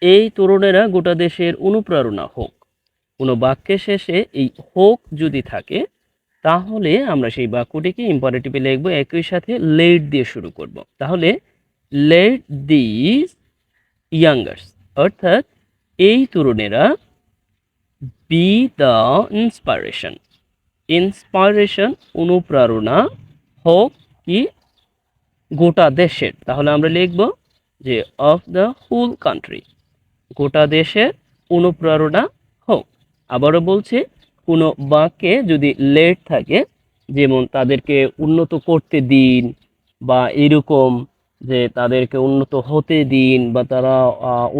এই তরুণেরা গোটা দেশের অনুপ্রেরণা হোক। কোনো বাক্যের শেষে এই হোক যদি থাকে তাহলে আমরা সেই বাক্যটিকে ইম্পারেটিভে লিখব, একই সাথে লেট দিয়ে শুরু করব। তাহলে লেট দিস ইয়াঙ্গার্স, অর্থাৎ এই তরুণেরা বি দ্য ইন্সপাইরেশন, ইন্সপাইরেশন অনুপ্রেরণা হোক কি গোটা দেশের, তাহলে আমরা লিখব যে অফ দ্য হোল কান্ট্রি, গোটা দেশের অনুপ্রেরণা হোক। আবারও বলছি, কোনো বাক্যে যদি লেট থাকে, যেমন তাদেরকে উন্নত করতে দিন বা এরকম, যে তাদেরকে উন্নত হতে দিন বা তারা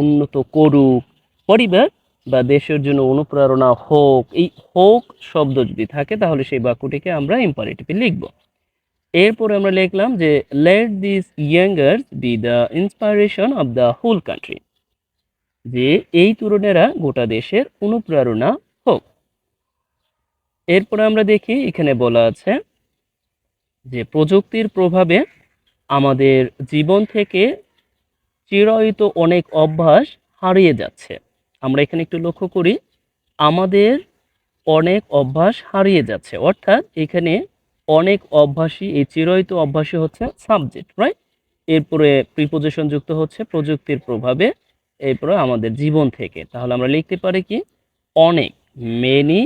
উন্নত করুক, পরিবার বা দেশের জন্য অনুপ্রেরণা হোক, এই হোক শব্দ যদি থাকে তাহলে সেই বাক্যটিকে আমরা ইম্পারেটিভে লিখব। এরপরে আমরা লিখলাম যে let this youngers be the inspiration of the whole country, যে এই তরুণেরা গোটা দেশের অনুপ্রেরণা হোক। এরপরে আমরা দেখি এখানে বলা আছে যে প্রযুক্তির প্রভাবে আমাদের জীবন থেকে চিরায়ত অনেক অভ্যাস হারিয়ে যাচ্ছে। আমরা এখানে একটু লক্ষ্য করি, আমাদের অনেক অভ্যাস হারিয়ে যাচ্ছে, অর্থাৎ এখানে অনেক অভ্যাসই, এই চিরায়ত অভ্যাসই হচ্ছে সাবজেক্ট, রাইট? এরপরে প্রিপোজিশন যুক্ত হচ্ছে প্রযুক্তির প্রভাবে, এরপরে আমাদের জীবন থেকে। তাহলে আমরা লিখতে পারি কি অনেক, মেনি,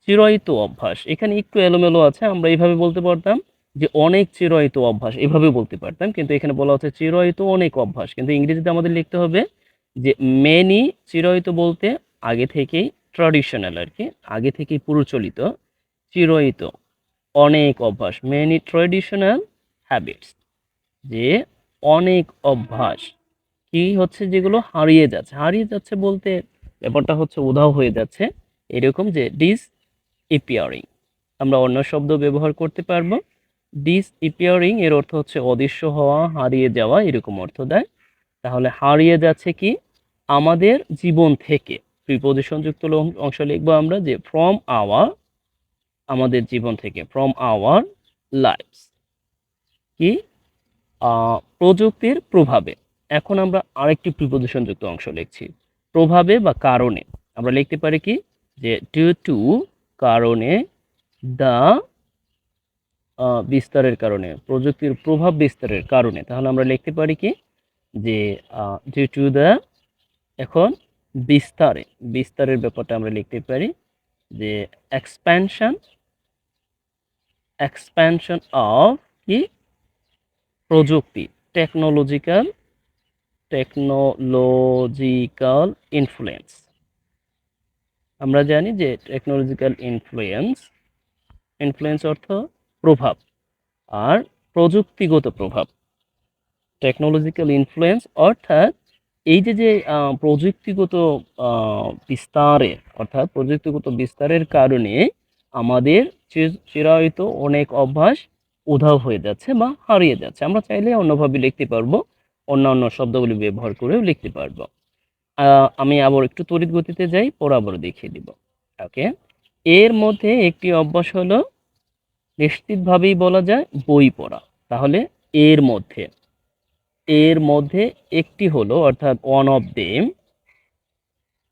চিরায়ত অভ্যাস। এখানে একটু এলোমেলো আছে, আমরা এইভাবে বলতে পারতাম যে অনেক চিরায়ত অভ্যাস, এভাবে বলতে পারতাম, কিন্তু এখানে বলা হচ্ছে চিরায়ত অনেক অভ্যাস, কিন্তু ইংরেজিতে আমাদের লিখতে হবে যে মেনি। চিরায়ত বলতে আগে থেকেই, ট্র্যাডিশনাল আর কি, আগে থেকেই প্রচলিত, চিরায়ত অনেক অভ্যাস, মেনি ট্র্যাডিশনাল হ্যাবিটস, যে অনেক অভ্যাস কি হচ্ছে যেগুলো হারিয়ে যাচ্ছে। হারিয়ে যাচ্ছে বলতে ব্যাপারটা হচ্ছে উধাও হয়ে যাচ্ছে, এরকম যে ডিস ইপিয়ারিং, আমরা অন্য শব্দ ব্যবহার করতে পারবো। ডিস ইপিয়ারিং এর অর্থ হচ্ছে অদৃশ্য হওয়া, হারিয়ে যাওয়া, এরকম অর্থ দেয়। তাহলে হারিয়ে যাচ্ছে কি আমাদের জীবন থেকে, প্রিপোজিশন যুক্ত অংশ লিখবো আমরা যে ফ্রম আওয়ার, আমাদের জীবন থেকে, ফ্রম আওয়ার লাইফস, কি প্রযুক্তির প্রভাবে। এখন আমরা আরেকটি প্রিপোজিশন যুক্ত অংশ লিখছি, প্রভাবে বা কারণে। আমরা লিখতে পারি কি যে ডিউ টু, কারণে, দা বিস্তারের কারণে, প্রযুক্তির প্রভাব বিস্তারের কারণে। তাহলে আমরা লিখতে পারি কি যে ডিউ টু দ্য, এখন বিস্তারে, বিস্তারের ব্যাপারটা আমরা লিখতে পারি যে এক্সপ্যানশন, এক্সপ্যানশন অফ কি প্রযুক্তি, টেকনোলজিক্যাল, টেকনোলজিক্যাল ইনফ্লুয়েন্স। আমরা জানি যে টেকনোলজিক্যাল ইনফ্লুয়েন্স, ইনফ্লুয়েন্স অর্থ প্রভাব, আর প্রযুক্তিগত প্রভাব, টেকনোলজিক্যাল ইনফ্লুয়েন্স অর্থাৎ এই যে যে প্রযুক্তিগত বিস্তারের, অর্থাৎ প্রযুক্তিগত বিস্তারের কারণে আমাদের চিরায়ত অনেক অভ্যাস উধাও হয়ে যাচ্ছে বা হারিয়ে যাচ্ছে। আমরা চাইলে অন্যভাবে লিখতে পারবো, অন্যান্য শব্দগুলি ব্যবহার করেও লিখতে পারবো। আমি আবার একটু তড়িৎ গতিতে যাই, পরে আবার দেখিয়ে দিব। ওকে, এর মধ্যে একটি অভ্যাস হলো, নিশ্চিতভাবেই বলা যায় বই পড়া। তাহলে এর মধ্যে, এর মধ্যে একটি হলো, অর্থাৎ ওয়ান অফ দেম,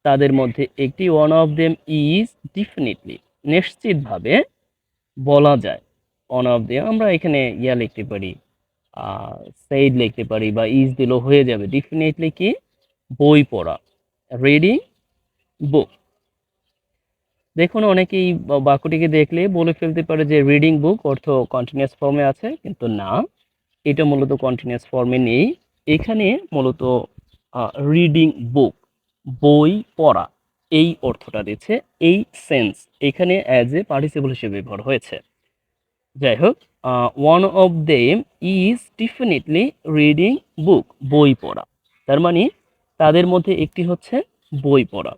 তাদের মধ্যে একটি, one of them is definitely, নিশ্চিতভাবে বলা যায়, ওয়ান অফ দেম আমরা এখানে ইয়া লিখতে পারি, সেইড লিখতে পারি, বা ইজ দিলেও হয়ে যাবে। ডেফিনেটলি কি বই পড়া, রিডিং বুক। দেখুন অনেকেই বাক্যটিকে দেখলে বলে ফেলতে পারে যে রিডিং বুক অর্থ কন্টিনিউয়াস ফর্মে আছে, কিন্তু না, এটা মূলত কন্টিনিউয়াস ফর্মে নেই। এখানে মূলত রিডিং বুক, বই পড়া, এই অর্থটা দিচ্ছে, এই সেন্স এখানে অ্যাজ এ পার্টিসিপল হিসেবে ব্যবহার হয়েছে। যাই হোক, one of them is definitely reading book, বই পড়া, তার মানে তাদের মধ্যে একটি হচ্ছে বই পড়া।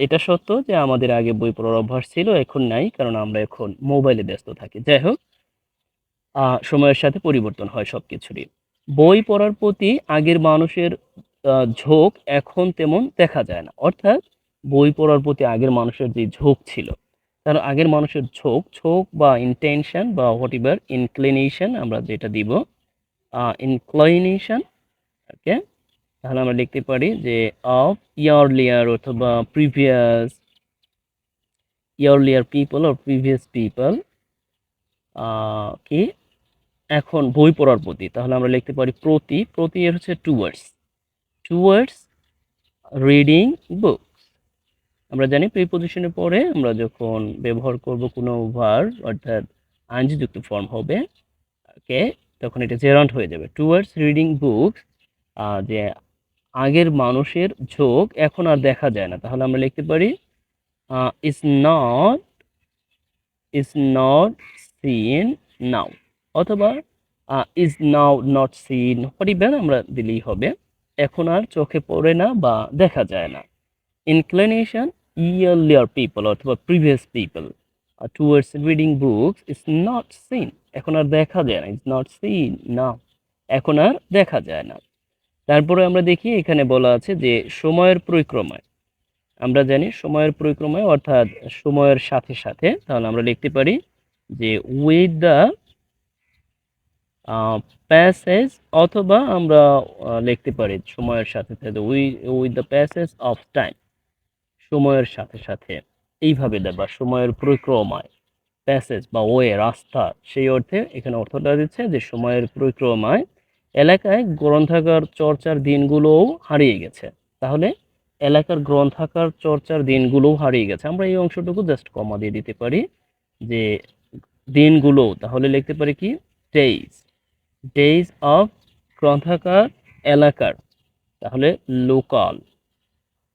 এটা সত্য যে আমাদের আগে বই পড়ার অভ্যাস ছিল, এখন নাই, কারণ আমরা এখন মোবাইলে ব্যস্ত থাকি। যাই হোক, সময়ের সাথে পরিবর্তন হয় সবকিছুরই। বই পড়ার প্রতি আগের মানুষের ঝোঁক এখন তেমন দেখা যায় না, অর্থাৎ বই পড়ার প্রতি আগের মানুষের যে ঝোঁক ছিল, তার আগের মানুষের ঝোঁক, ঝোঁক বা ইন্টেনশন বা হোয়াট এভার ইনক্লিনেশন আমরা যেটা দিব, ইনক্লিনেশন, ওকে, তাহলে আমরা লিখতে পারি যে অফ ইয়ারলিয়ার অথবা previous earlier people or previous people কি এখন বই পড়ার প্রতি, তাহলে আমরা লিখতে পারি প্রতি, প্রতি এর হচ্ছে টুয়ার্ডস, টুয়ার্ডস রিডিং বুকস। আমরা জানি প্রিপোজিশনের পরে আমরা যখন ব্যবহার করব কোনো ভার্ব অর্থাৎ আইনযুক্ত ফর্ম হবে, ওকে, তখন এটা জেরান্ট হয়ে যাবে। টুয়ার্ডস রিডিং বুকস, যে আগের মানুষের ঝোঁক এখন আর দেখা যায় না, তাহলে আমরা লিখতে পারি is not, is not seen now, অথবা ইজ নাও নট সিন হরিবেন আমরা দিলেই হবে, এখন আর চোখে পড়ে না বা দেখা যায় না। ইনক্লিনেশন ইয়ারলিয়ার পিপল অথবা previous people towards reading books is not scene, এখন আর দেখা যায় না, ইজ নট সিন নাও, এখন আর দেখা যায় না। তারপরে আমরা দেখি এখানে বলা আছে যে সময়ের পরিক্রমায়, আমরা জানি সময়ের পরিক্রমায় অর্থাৎ সময়ের সাথে সাথে, তাহলে আমরা লিখতে পারি যে উইথ দ্য প্যাসেজ, অথবা আমরা লিখতে পারি সময়ের সাথে সাথে with the passage of time, সময়ের সাথে সাথে, এইভাবে দেবা সময়ের পরিক্রমায়, প্যাসেজ বা ওয়ে রাস্তা, সেই অর্থে এখানে অর্থটা দিচ্ছে যে সময়ের পরিক্রমায় এলাকায় গ্রন্থাগার চর্চার দিনগুলোও হারিয়ে গেছে, তাহলে এলাকার গ্রন্থাগার চর্চার দিনগুলোও হারিয়ে গেছে, আমরা এই অংশটুকু জাস্ট কমা দিয়ে দিতে পারি যে দিনগুলো, তাহলে লিখতে পারি কি ডেইজ, ডেইজ অফ গ্রন্থাগার এলাকার, তাহলে local,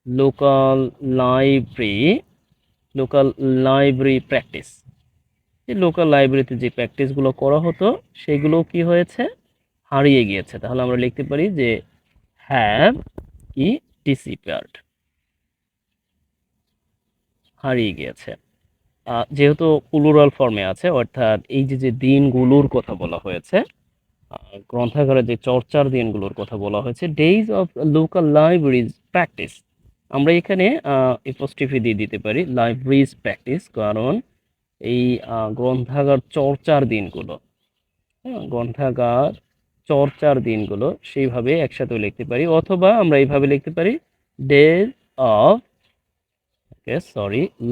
local library, local library practice, যে লোকাল লাইব্রেরিতে যে প্র্যাকটিসগুলো করা হতো সেগুলো কি হয়েছে, হারিয়ে গিয়েছে, তাহলে আমরা লিখতে পারি যে হ্যাভ কি ডিসঅ্যাপিয়ার্ড, হারিয়ে গিয়েছে। যেহেতু প্লুরাল ফর্মে আছে অর্থাৎ এই যে যে দিনগুলোর কথা বলা হয়েছে, গ্রন্থাগারে যে চর্চার দিনগুলোর কথা বলা হয়েছে, days of local libraries practice, আমরা এখানে এপোস্ট্রফি দিয়ে দিতে পারি লাইব্রেরিজ প্র্যাকটিস, কারণ এই গ্রন্থাগার চর্চার দিনগুলো, হ্যাঁ, গ্রন্থাগার চর্চার দিনগুলো, সেইভাবে একসাথে লিখতে পারি, অথবা আমরা এইভাবে লিখতে পারি days of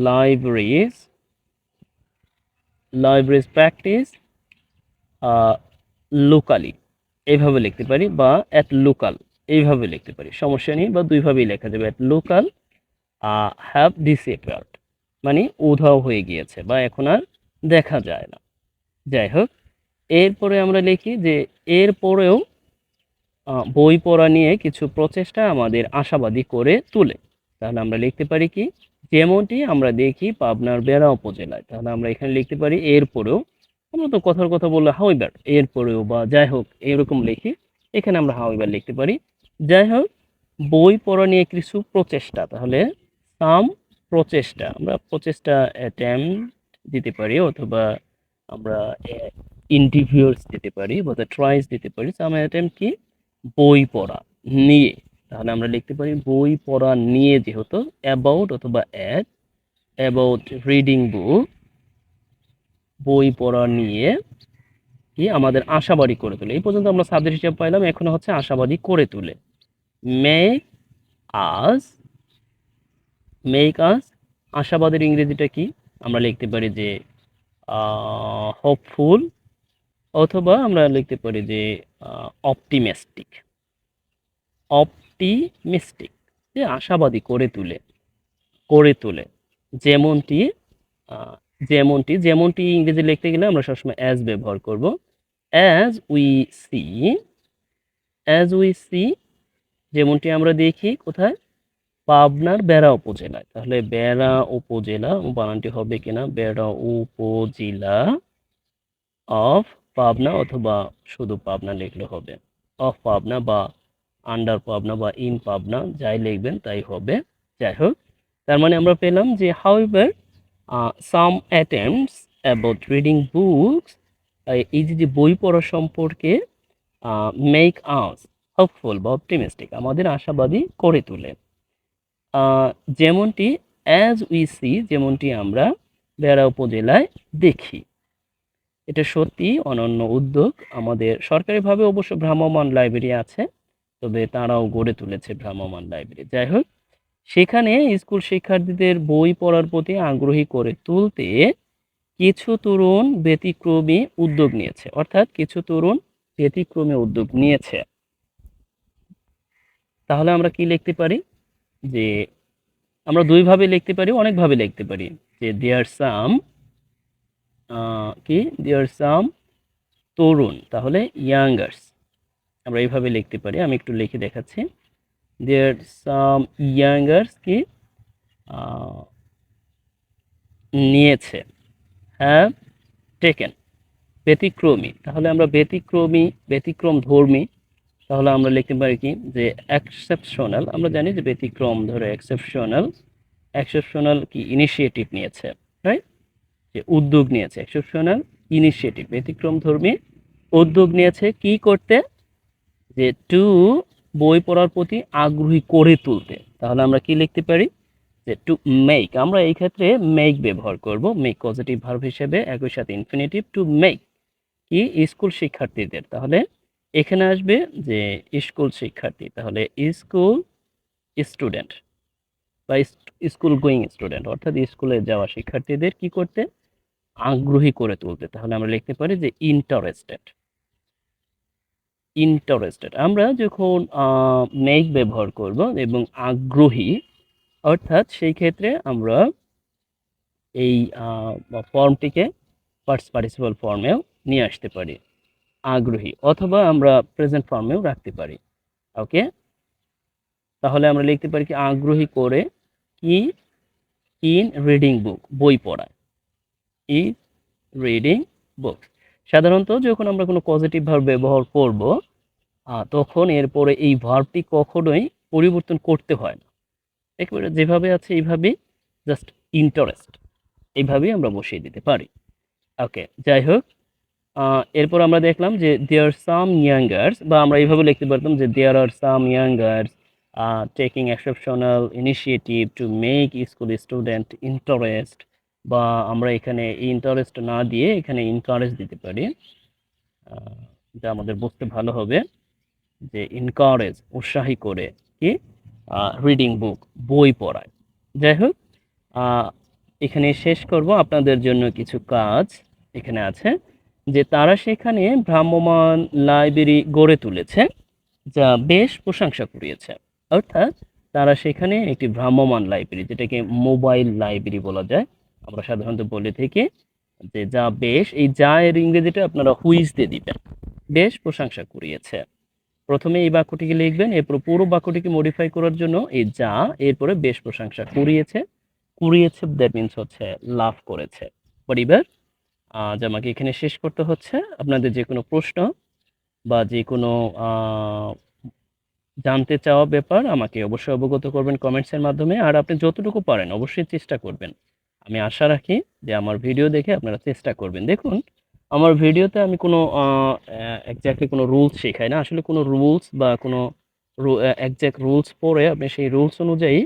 libraries, libraries practice locally, এইভাবে লিখতে পারি, বা অ্যাট লোকাল এইভাবে লিখতে পারি, সমস্যা নেই, বা দুইভাবেই লেখা যাবে। অ্যাট লোকাল হ্যাভ ডিসঅ্যাপিয়ার্ড মানে উধাও হয়ে গিয়েছে বা এখন আর দেখা যায় না। যাই হোক, এরপরে আমরা লিখি যে এরপরেও বই পড়া নিয়ে কিছু প্রচেষ্টা আমাদের আশাবাদী করে তোলে, তাহলে আমরা লিখতে পারি কি যেমনটি আমরা দেখি পাবনার বেড়া উপজেলায়, তাহলে আমরা এখানে লিখতে পারি এরপরেও, আমরা তো কথার কথা বললে হাউএভার, এরপরেও বা যাই হোক এরকম লিখি, এখানে আমরা হাউএভার লিখতে পারি। যাই হোক, বই পড়া নিয়ে কিছু প্রচেষ্টা, তাহলে সাম প্রচেষ্টা, আমরা প্রচেষ্টা অ্যাটেম্প দিতে পারি, অথবা আমরা ইন্ডিভিউয়ালস দিতে পারি বা ট্রাইস দিতে পারি। সাম অ্যাটেম্প কি বই পড়া নিয়ে, তাহলে আমরা লিখতে পারি বই পড়া নিয়ে, যেহেতু অ্যাবাউট অথবা অ্যাবাউট রিডিং বুক, বই পড়া নিয়ে কি আমাদের আশাবাদী করে তোলে। এই পর্যন্ত আমরা সাবজেক্ট হিসেবে পাইলাম, এখন হচ্ছে আশাবাদী করে তোলে। মেক আস, মেক আস আশাবাদের ইংরেজিটা কি, আমরা লিখতে পারি যে হোপফুল, অথবা আমরা লিখতে পারি যে অপটিমিস্টিক, অপটিমিস্টিক যে আশাবাদী করে তোলে, করে তোলে। যেমনটি যেমনটি, যেমনটি ইংরেজি লিখতে গেলে আমরা সবসময় অ্যাজ ব্যবহার করব। As we see, as we see যেমনটি আমরা দেখি কোথায়, পাবনার বেড়া উপজেলায়, তাহলে বেড়া উপজেলা বানানটি হবে কিনা, বেড়া উপজেলা অফ পাবনা, অথবা শুধু পাবনা লিখলে হবে, অফ পাবনা বা আন্ডার পাবনা বা ইন পাবনা, যাই লিখবেন তাই হবে। যাই হোক, তার মানে আমরা পেলাম যে however some attempts about reading books, এই যে বই পড়া সম্পর্কে মেক আস হোপফুল বা অপটিমিস্টিক আমাদের আশাবাদী করে তোলে। যেমনটি অ্যাজ উই সি, যেমনটি আমরা বেড়া উপজেলায় দেখি। এটা সত্যি অনন্য উদ্যোগ, আমাদের সরকারিভাবে অবশ্য ভ্রাম্যমাণ লাইব্রেরি আছে, তবে তারাও গড়ে তুলেছে ভ্রাম্যমাণ লাইব্রেরি। যাই হোক, সেখানে স্কুল শিক্ষার্থীদের বই পড়ার প্রতি আগ্রহী করে তুলতে কিছু তরুণ ব্যতিক্রমী উদ্যোগ নিয়েছে, অর্থাৎ কিছু তরুণ ব্যতিক্রমী উদ্যোগ নিয়েছে। তাহলে আমরা কি লিখতে পারি, যে আমরা দুইভাবে লিখতে পারি, অনেকভাবে লিখতে পারি, যে দেয়ার সাম দেয়ার সাম তরুণ, তাহলে ইয়াঙ্গার্স আমরা এইভাবে লিখতে পারি। আমি একটু লিখে দেখাচ্ছি। দেয়ার সাম ইয়াঙ্গার্স কি নিয়েছে, হ্যাভ টেকেন, ব্যতিক্রমী, তাহলে আমরা ব্যতিক্রমী, ব্যতিক্রম ধর্মী, তাহলে আমরা লিখতে পারি কি, যে এক্সেপশনাল, আমরা জানি যে ব্যতিক্রম ধরে এক্সেপশনাল, এক্সেপশনাল কি ইনিশিয়েটিভ নিয়েছে, রাইট, যে উদ্যোগ নিয়েছে, এক্সেপশনাল ইনিশিয়েটিভ, ব্যতিক্রম ধর্মী উদ্যোগ নিয়েছে কি করতে, যে টু বই পড়ার প্রতি আগ্রহী করে তুলতে। তাহলে আমরা কি লিখতে পারি, যে টু মেক, আমরা এই ক্ষেত্রে মেক ব্যবহার করব, মেক পজিটিভ ভার্ব হিসেবে, একই সাথে ইনফিনিটিভ, টু মেক কি স্কুল শিক্ষার্থীদের, তাহলে এখানে আসবে যে স্কুল শিক্ষার্থী, তাহলে স্কুল স্টুডেন্ট বা স্কুল গোয়িং স্টুডেন্ট, অর্থাৎ স্কুলে যাওয়া শিক্ষার্থীদের কি করতে, আগ্রহী করে তুলতে। তাহলে আমরা লিখতে পারি যে ইন্টারেস্টেড, ইন্টারেস্টেড। আমরা যখন মেক ব্যবহার করব এবং আগ্রহী, অর্থাৎ সেই ক্ষেত্রে আমরা এই ফর্মটিকে পাস্ট পার্টিসিপল ফর্মেও নিয়ে আসতে পারি, আগ্রহী, অথবা আমরা প্রেজেন্ট ফর্মেও রাখতে পারি। ওকে, তাহলে আমরা লিখতে পারি কি, আগ্রহী করে কি ইন রিডিং বুক, বই পড়ায়, ইজ রিডিং বুক। সাধারণত যখন আমরা কোনো পজিটিভ ভার্ব ব্যবহার করব, তখন এরপরে এই ভার্বটি কখনোই পরিবর্তন করতে হয় না, একেবারে যেভাবে আছে এইভাবেই, জাস্ট ইন্টারেস্ট এইভাবেই আমরা বসিয়ে দিতে পারি। ওকে, যাই হোক, এরপর আমরা দেখলাম যে দেয়ার সাম ইয়াঙ্গার্স, বা আমরা এইভাবে লিখতে পারতাম যে there are some youngsters taking exceptional initiative to make school student interest, বা আমরা এখানে ইন্টারেস্ট না দিয়ে এখানে ইনকারেজ দিতে পারি, যা আমাদের বুঝতে ভালো হবে, যে ইনকারেজ উৎসাহী করে কি রিডিং বুক, বই পড়ায়। যাই হোক, এখানে শেষ করব, আপনাদের জন্য কিছু কাজ এখানে আছে, যে তারা সেখানে ভ্রাম্যমাণ লাইব্রেরি গড়ে তুলেছে, যা বেশ প্রশংসা কুড়িয়েছে। অর্থাৎ তারা সেখানে একটি ভ্রাম্যমাণ লাইব্রেরি, যেটাকে মোবাইল লাইব্রেরি বলা যায়, আমরা সাধারণত বলে থাকি, যে যা বেশ, এই যা এর ইংরেজিটা আপনারা হুইজ দিয়ে দিবেন, বেশ প্রশংসা কুড়িয়েছে। প্রথমে এই বাক্যটিকে লিখবেন, এরপর পুরো বাক্যটিকে মডিফাই করার জন্য এই যা, এরপরে বেশ প্রশংসা কুড়িয়েছে, কুড়িয়েছে দ্যাট মিনস হচ্ছে লাভ করেছে। পরিবার আজ আমাকে এখানে শেষ করতে হচ্ছে। আপনাদের যে কোনো প্রশ্ন বা যে কোনো জানতে চাওয়া ব্যাপার আমাকে অবশ্যই অবগত করবেন কমেন্টসের মাধ্যমে, আর আপনি যতটুকু পারেন অবশ্যই চেষ্টা করবেন। আমি আশা রাখি যে আমার ভিডিও দেখে আপনারা চেষ্টা করবেন। দেখুন, আমার ভিডিওতে আমি কোনো এক্স্যাক্টলি কোনো রুলস শেখাই না, আসলে কোনো রুলস বা কোনো এক্স্যাক্ট রুলস পড়ে আপনি সেই রুলস অনুযায়ী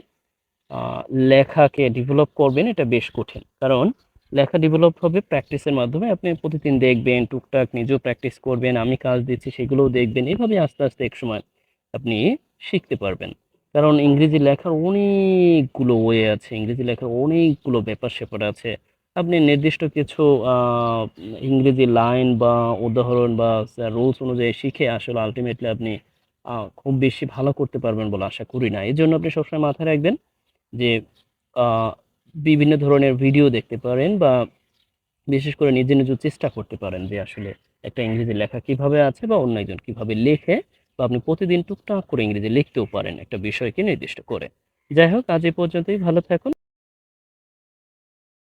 লেখাকে ডেভেলপ করবেন, এটা বেশ কঠিন। কারণ লেখা ডেভেলপ হবে প্র্যাকটিসের মাধ্যমে, আপনি প্রতিদিন দেখবেন, টুকটাক নিজেও প্র্যাকটিস করবেন, আমি কাজ দিচ্ছি সেগুলোও দেখবেন, এভাবে আস্তে আস্তে এক সময় আপনি শিখতে পারবেন। কারণ ইংরেজি লেখার অনেকগুলো ওয়ে আছে, ইংরেজি লেখার অনেকগুলো ব্যাপার স্যাপার আছে। আপনি নির্দিষ্ট কিছু ইংরেজি লাইন বা উদাহরণ বা রুলস অনুযায়ী শিখে আসলে আলটিমেটলি আপনি খুব বেশি ভালো করতে পারবেন বলে আশা করি না। এই জন্য আপনি সবসময় মাথায় রাখবেন যে বিভিন্ন ধরনের ভিডিও দেখতে পারেন, বা বিশেষ করে নিজে নিজে চেষ্টা করতে পারেন যে আসলে একটা ইংরেজি লেখা কিভাবে আছে, বা অন্য একজন কিভাবে লেখে, বা আপনি প্রতিদিন টুকটাক করে ইংরেজি লিখতেও পারেন একটা বিষয়কে নির্দিষ্ট করে। যাই হোক, আজ এই পর্যন্তই, ভালো থাকুন।